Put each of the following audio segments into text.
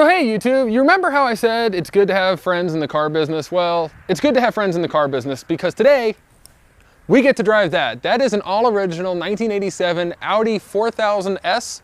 So hey YouTube, you remember how I said it's good to have friends in the car business? Well, it's good to have friends in the car business because today we get to drive that. That is an all-original 1987 Audi 4000S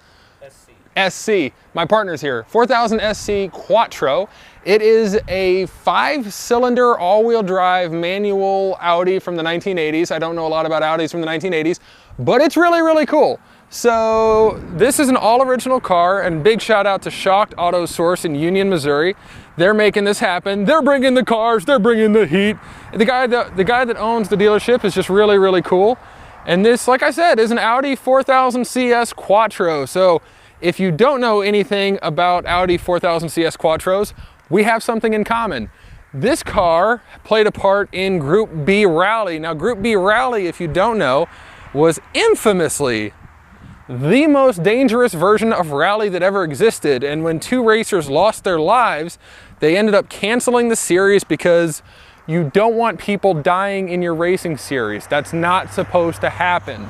SC. My partner's here. 4000 SC Quattro. It is a 5-cylinder all-wheel drive manual Audi from the 1980s. I don't know a lot about Audis from the 1980s, but it's really, really cool. So this is an all-original car, and big shout out to Shocked Auto Source in Union, Missouri. They're making this happen. They're bringing the cars, they're bringing the heat. The guy that owns the dealership is just really, really cool. And this, like I said, is an Audi 4000 CS Quattro. So if you don't know anything about Audi 4000 CS Quattros, we have something in common. This car played a part in Group B Rally. Now, Group B Rally, if you don't know, was infamously the most dangerous version of rally that ever existed. And when 2 racers lost their lives, they ended up canceling the series because you don't want people dying in your racing series. That's not supposed to happen.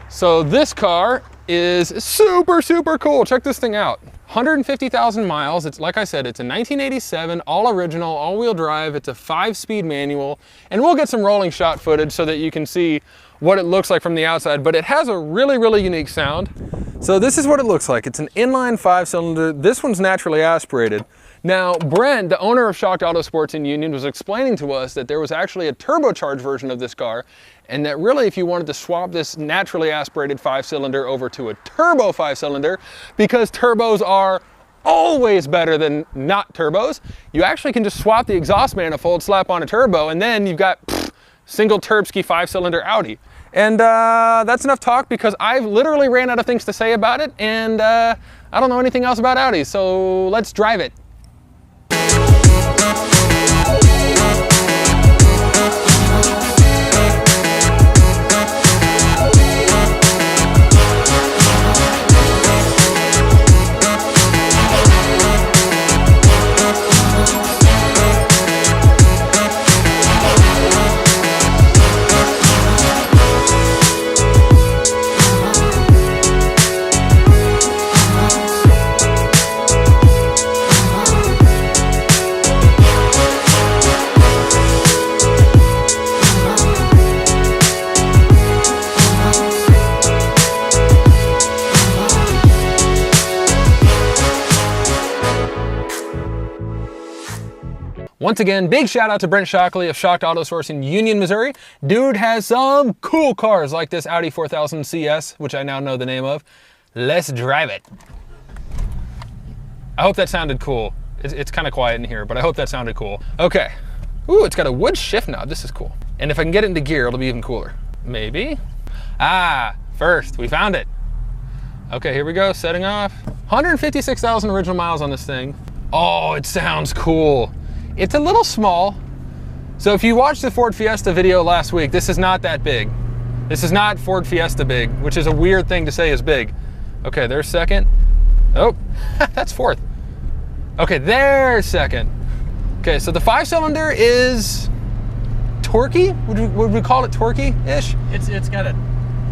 So this car is super, super cool. Check this thing out. 150,000 miles. It's, like I said, it's a 1987 all original, all-wheel drive. It's a 5-speed manual, and we'll get some rolling shot footage so that you can see what it looks like from the outside, but it has a really, really unique sound. So this is what it looks like. It's an inline 5-cylinder. This one's naturally aspirated. Now, Brent, the owner of Shocked Auto Sports in Union, was explaining to us that there was actually a turbocharged version of this car, and that really if you wanted to swap this naturally aspirated 5-cylinder over to a turbo 5-cylinder, because turbos are always better than not turbos, you actually can just swap the exhaust manifold, slap on a turbo, and then you've got single turbski 5-cylinder Audi. And that's enough talk because I've literally ran out of things to say about it, and I don't know anything else about Audi, so let's drive it. Once again, big shout out to Brent Shockley of Shocked Auto Source in Union, Missouri. Dude has some cool cars like this Audi 4000 CS, which I now know the name of. Let's drive it. I hope that sounded cool. It's kind of quiet in here, but I hope that sounded cool. Okay. Ooh, it's got a wood shift knob. This is cool. And if I can get it into gear, it'll be even cooler. Maybe. Ah, first, we found it. Okay, here we go, setting off. 156,000 original miles on this thing. Oh, it sounds cool. It's a little small. So if you watched the Ford Fiesta video last week, this is not that big. This is not Ford Fiesta big, which is a weird thing to say is big. Okay, there's second. Oh, that's fourth. Okay, there's second. Okay, so the 5-cylinder is torquey? Would we call it torquey-ish? It's got a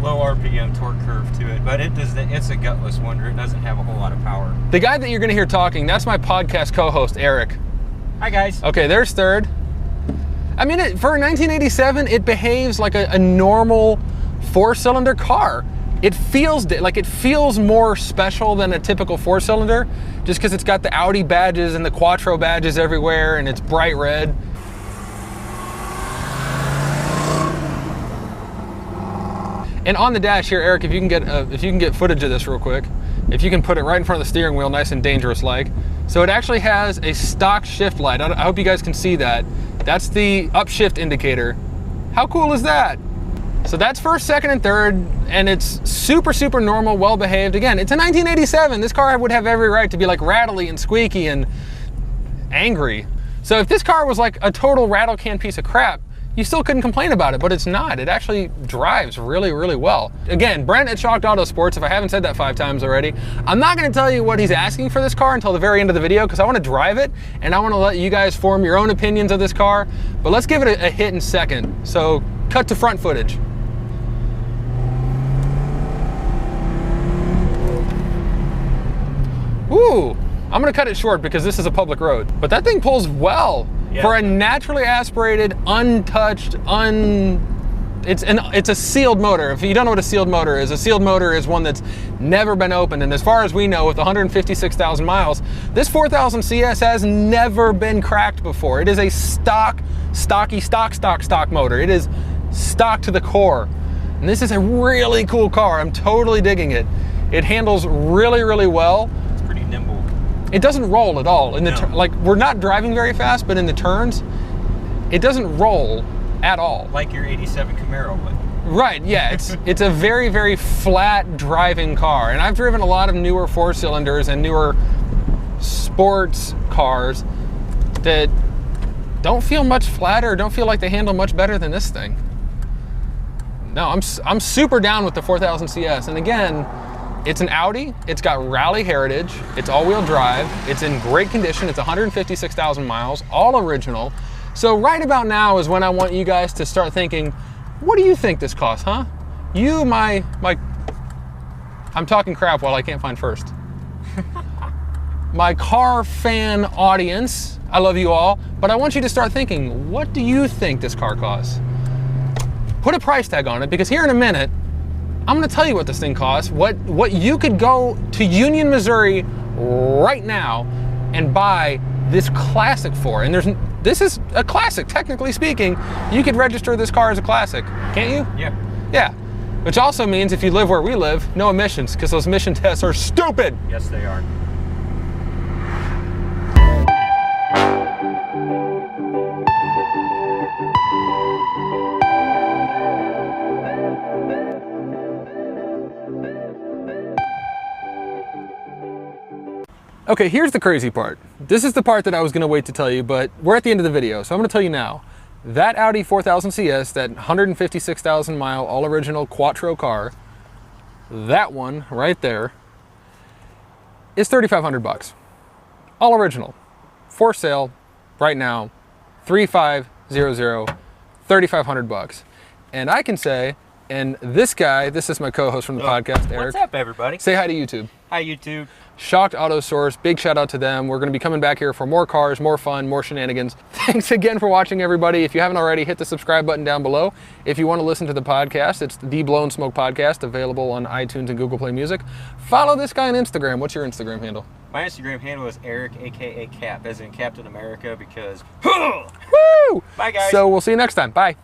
low RPM torque curve to it, but it's a gutless wonder. It doesn't have a whole lot of power. The guy that you're gonna hear talking, that's my podcast co-host, Eric. Hi guys. Okay, there's third. I mean, for 1987, it behaves like a normal 4-cylinder car. It feels more special than a typical 4-cylinder, just because it's got the Audi badges and the Quattro badges everywhere, and it's bright red. And on the dash here, Eric, if you can get footage of this real quick, if you can put it right in front of the steering wheel, nice and dangerous-like. So it actually has a stock shift light. I hope you guys can see that. That's the upshift indicator. How cool is that? So that's first, second, and third, and it's super, super normal, well-behaved. Again, it's a 1987. This car would have every right to be like rattly and squeaky and angry. So if this car was like a total rattle can piece of crap, you still couldn't complain about it, but it's not. It actually drives really, really well. Again, Brent at Shocked Auto Sports, if I haven't said that 5 times already, I'm not gonna tell you what he's asking for this car until the very end of the video because I wanna drive it and I wanna let you guys form your own opinions of this car, but let's give it a hit in second. So cut to front footage. Ooh, gonna cut it short because this is a public road. But that thing pulls well for a naturally aspirated, untouched, it's a sealed motor. If you don't know what a sealed motor is one that's never been opened. And as far as we know, with 156,000 miles, this 4000 CS has never been cracked before. It is a stock motor. It is stock to the core. And this is a really cool car. I'm totally digging it. It handles really, really well. It's pretty nimble. It doesn't roll at all. Like, we're not driving very fast, but in the turns, it doesn't roll at all. Like your 87 Camaro would. Right, yeah, it's a very, very flat driving car. And I've driven a lot of newer 4-cylinders and newer sports cars that don't feel much flatter, don't feel like they handle much better than this thing. No, I'm super down with the 4000 CS. And again, it's an Audi, it's got rally heritage, it's all-wheel drive, it's in great condition, it's 156,000 miles, all original. So right about now is when I want you guys to start thinking, what do you think this costs, huh? You, I'm talking crap while I can't find first. My car fan audience, I love you all, but I want you to start thinking, what do you think this car costs? Put a price tag on it, because here in a minute, I'm gonna tell you what this thing costs, what you could go to Union, Missouri right now and buy this classic for. And this is a classic, technically speaking. You could register this car as a classic, can't you? Yeah. Yeah, which also means if you live where we live, no emissions, because those emission tests are stupid. Yes, they are. Okay, here's the crazy part. This is the part that I was gonna wait to tell you, but we're at the end of the video, so I'm gonna tell you now. That Audi 4000 CS, that 156,000 mile all original Quattro car, that one right there, is 3,500 bucks. All original, for sale right now, 3500, 3,500 bucks. And I can say, and this guy, this is my co-host from the podcast, Eric. What's up, everybody? Say hi to YouTube. Hi, YouTube. Shocked Auto Source, big shout out to them. We're gonna be coming back here for more cars, more fun, more shenanigans. Thanks again for watching, everybody. If you haven't already, hit the subscribe button down below. If you wanna listen to the podcast, it's the Blown Smoke Podcast, available on iTunes and Google Play Music. Follow this guy on Instagram. What's your Instagram handle? My Instagram handle is Eric, aka Cap, as in Captain America, because Woo! Bye, guys. So we'll see you next time. Bye.